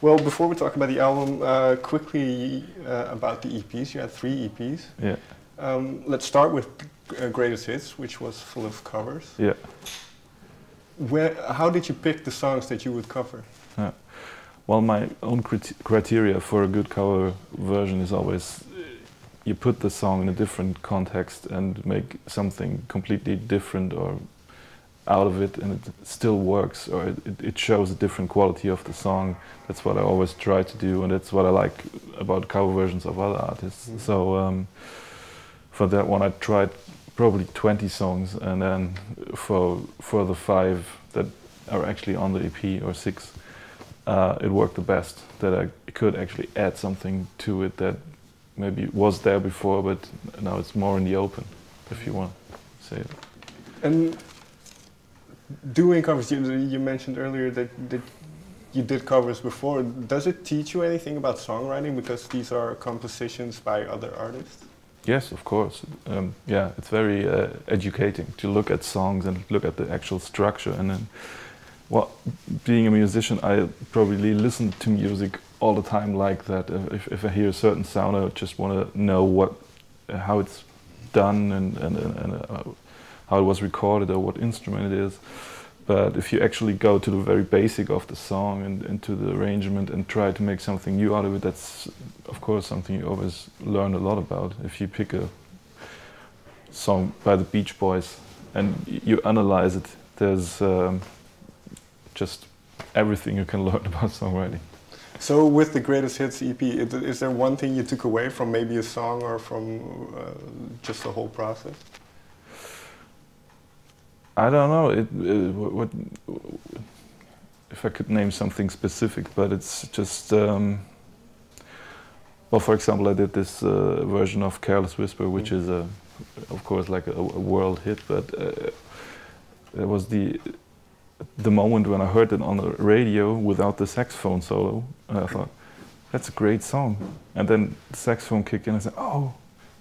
Well, before we talk about the album, quickly about the EPs. You had 3 EPs. Yeah. Let's start with Greatest Hits, which was full of covers. Yeah. How did you pick the songs that you would cover? Well, my own criteria for a good cover version is always you put the song in a different context and make something completely different or out of it, and it still works, or it shows a different quality of the song. That's what I always try to do, and that's what I like about cover versions of other artists. Mm-hmm. So for that one I tried probably 20 songs, and then for the 5 that are actually on the EP, or 6, it worked the best, that I could actually add something to it that maybe was there before, but now it's more in the open, if you want to say it. And doing covers, you mentioned earlier that you did covers before. Does it teach you anything about songwriting, because these are compositions by other artists? Yes, of course. Yeah, it's very educating to look at songs and look at the actual structure. And then, well, being a musician, I probably listen to music all the time like that. If I hear a certain sound, I just want to know how it's done and how it was recorded or what instrument it is. But if you actually go to the very basic of the song and to the arrangement and try to make something new out of it, that's of course something you always learn a lot about. If you pick a song by the Beach Boys and you analyze it, there's just everything you can learn about songwriting. So with the Greatest Hits EP, is there one thing you took away from maybe a song or from just the whole process? I don't know what if I could name something specific, but it's just well, for example, I did this version of Careless Whisper, which is of course like a world hit, but it was the moment when I heard it on the radio without the saxophone solo, and I thought, that's a great song. And then the saxophone kicked in and I said, oh,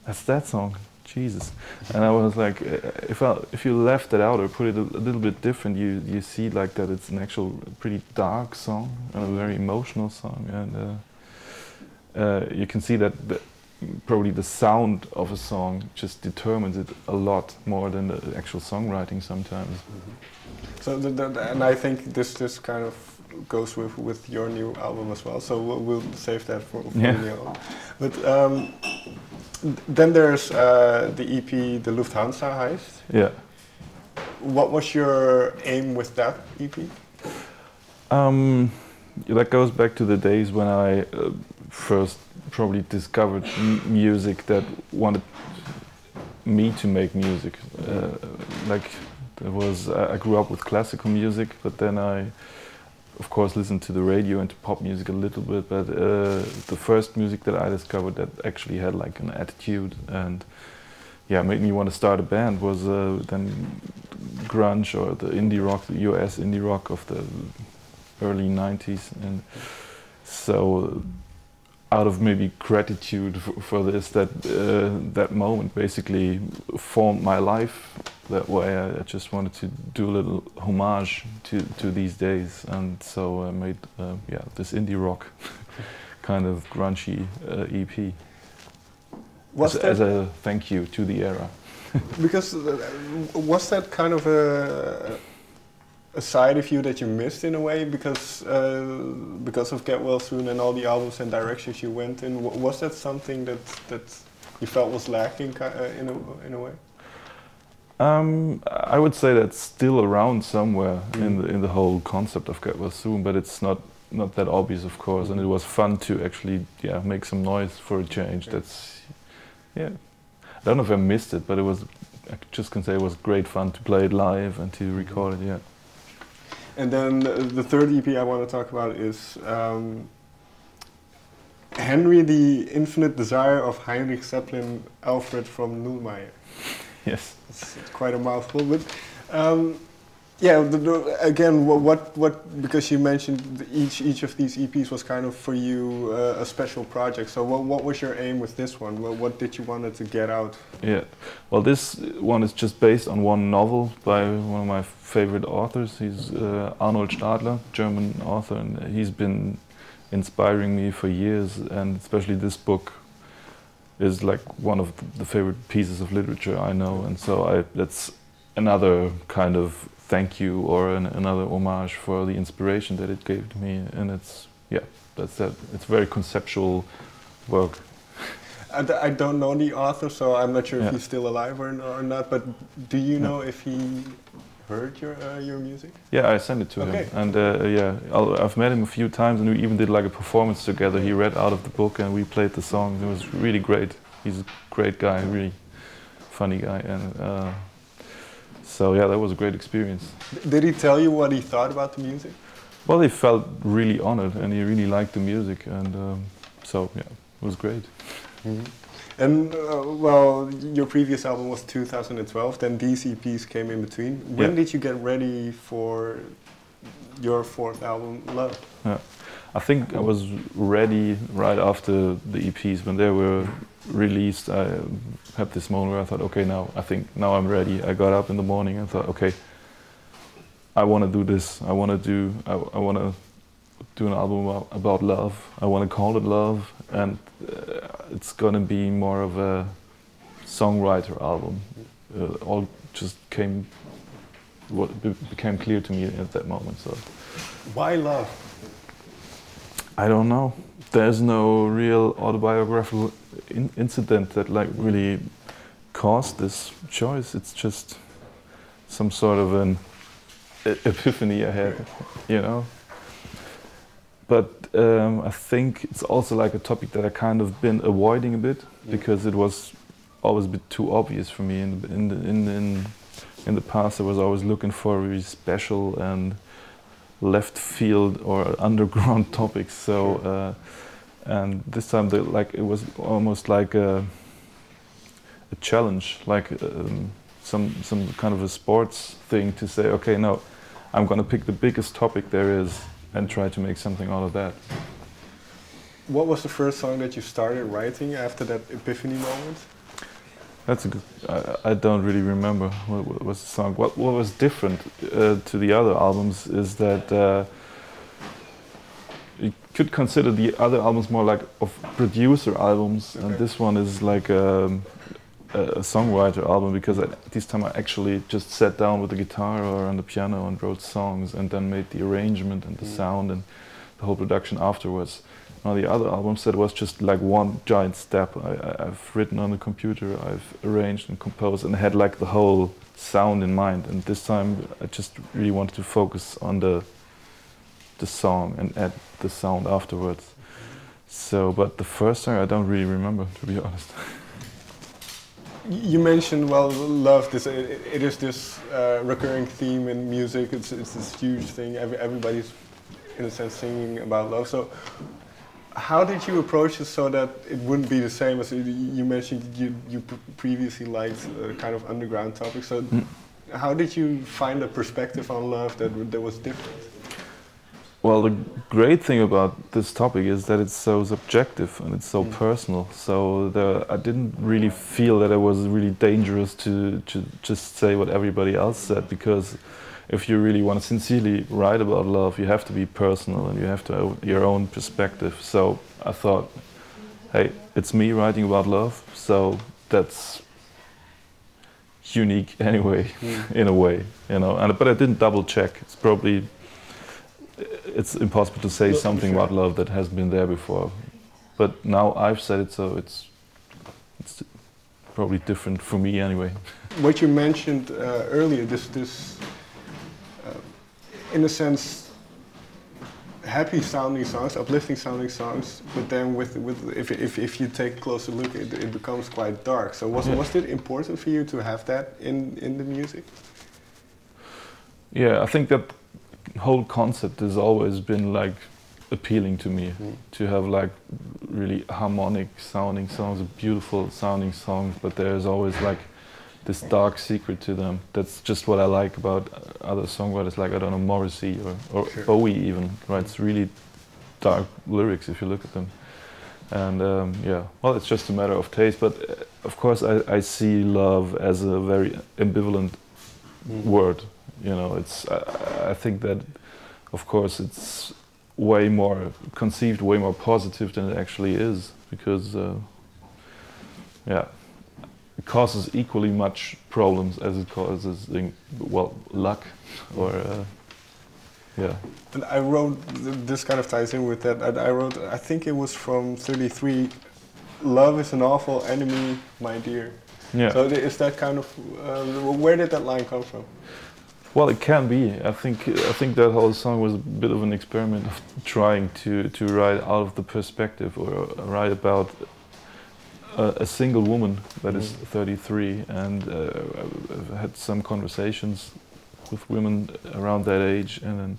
that's that song. Jesus. And I was like, if you left it out or put it a little bit different, you see like that it's an actual pretty dark song and a very emotional song, and you can see that probably the sound of a song just determines it a lot more than the actual songwriting sometimes. Mm-hmm. So and I think this kind of goes with your new album as well, so we'll save that for the album. But then there's the EP, the Lufthansa Heist. Yeah. What was your aim with that EP? That goes back to the days when I first probably discovered music that wanted me to make music. I grew up with classical music, but then I, of course, listened to the radio and to pop music a little bit, but the first music that I discovered that actually had like an attitude and made me want to start a band was then grunge, or the indie rock, the US indie rock of the early 90s. And so out of maybe gratitude for this, that moment basically formed my life that way. I just wanted to do a little homage to these days, and so I made this indie rock kind of grungy EP as a thank you to the era. Because was that kind of a side of you that you missed in a way, because of Get Well Soon and all the albums and directions you went in? Was that something that you felt was lacking in a way? I would say that's still around somewhere in the whole concept of Get Well Soon, but it's not that obvious, of course. And it was fun to actually make some noise for a change. That's I don't know if I missed it, but I just can say it was great fun to play it live and to record it. And then the third EP I want to talk about is Henry, the Infinite Desire of Heinrich Zeppelin Alfred from Nuhlmeier. Yes. It's quite a mouthful, but again, what? Because you mentioned each of these EPs was kind of for you a special project. So what was your aim with this one? What did you want to get out? Yeah, well, this one is just based on one novel by one of my favorite authors. He's Arnold Stadler, German author, and he's been inspiring me for years, and especially this book is like one of the favorite pieces of literature I know, and so that's another kind of thank you or another homage for the inspiration that it gave to me, and it's that's that. It's very conceptual work. I don't know the author, so I'm not sure if Yeah. he's still alive or not. But do you know if he heard your music? Yeah, I sent it to him, and I've met him a few times, and we even did like a performance together. He read out of the book, and we played the songs. It was really great. He's a great guy, really funny guy, and so yeah, that was a great experience. Did he tell you what he thought about the music? Well, he felt really honored, and he really liked the music, and so yeah, it was great. Mm-hmm. And well, your previous album was 2012. Then these EPs came in between. When did you get ready for your fourth album, Love? Yeah, I think I was ready right after the EPs when they were released. I had this moment where I thought, okay, now I'm ready. I got up in the morning and thought, okay, I want to do this. I want to do an album about love. I want to call it Love, and it's gonna be more of a songwriter album. All just became clear to me at that moment. So, why Love? I don't know. There's no real autobiographical incident that like really caused this choice. It's just some sort of an epiphany I had, you know. But I think it's also like a topic that I kind of been avoiding a bit because it was always a bit too obvious for me. In the past, I was always looking for really special and left field or underground topics. So and this time, it was almost like a challenge, like some kind of a sports thing to say, okay, no, I'm gonna pick the biggest topic there is and try to make something out of that. What was the first song that you started writing after that epiphany moment? That's a good. I don't really remember what was the song. What was different to the other albums is that you could consider the other albums more like of producer albums, and this one is like a songwriter album because at this time I actually just sat down with the guitar or on the piano and wrote songs and then made the arrangement and the sound and the whole production afterwards. Now the other albums, that was just like one giant step. I've written on the computer, I've arranged and composed and had like the whole sound in mind, and this time I just really wanted to focus on the song and add the sound afterwards. So, but the first song I don't really remember, to be honest. You mentioned, well, love. It is this recurring theme in music. It's this huge thing. Everybody's, in a sense, singing about love. So, how did you approach it so that it wouldn't be the same as you mentioned? You previously liked kind of underground topics. So, how did you find a perspective on love that was different? Well, the great thing about this topic is that it's so subjective and it's so personal. So I didn't really feel that it was really dangerous to just say what everybody else said, because if you really want to sincerely write about love, you have to be personal and you have to have your own perspective. So I thought, hey, it's me writing about love, so that's unique anyway, in a way, you know. But I didn't double check. It's impossible to say something about love that hasn't been there before. But now I've said it, so it's probably different for me anyway. What you mentioned earlier, this in a sense, happy sounding songs, uplifting sounding songs, but then if you take a closer look, it becomes quite dark. So was it important for you to have that in the music? Yeah, I think that whole concept has always been like appealing to me, to have like really harmonic sounding songs, beautiful sounding songs, but there's always like this dark secret to them. That's just what I like about other songwriters, like, I don't know, Morrissey or Bowie even, right? It's really dark lyrics if you look at them. And well, it's just a matter of taste, but of course I see love as a very ambivalent word. You know, I think that, of course, it's way more conceived, way more positive than it actually is, because yeah, it causes equally much problems as it causes, well, luck or yeah. And I wrote, this kind of ties in with that, I wrote, I think it was from 33, love is an awful enemy, my dear. Yeah. So is that kind of, where did that line come from? Well, it can be. I think that whole song was a bit of an experiment of trying to write out of the perspective, or write about a single woman that is 33, and I've had some conversations with women around that age, and then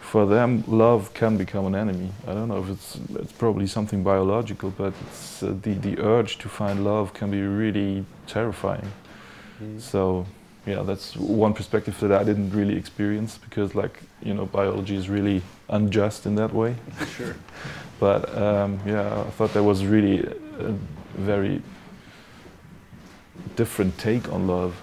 for them, love can become an enemy. I don't know if it's probably something biological, but it's the urge to find love can be really terrifying. So yeah, that's one perspective that I didn't really experience, because, like, you know, biology is really unjust in that way. Sure. But yeah, I thought that was really a very different take on love.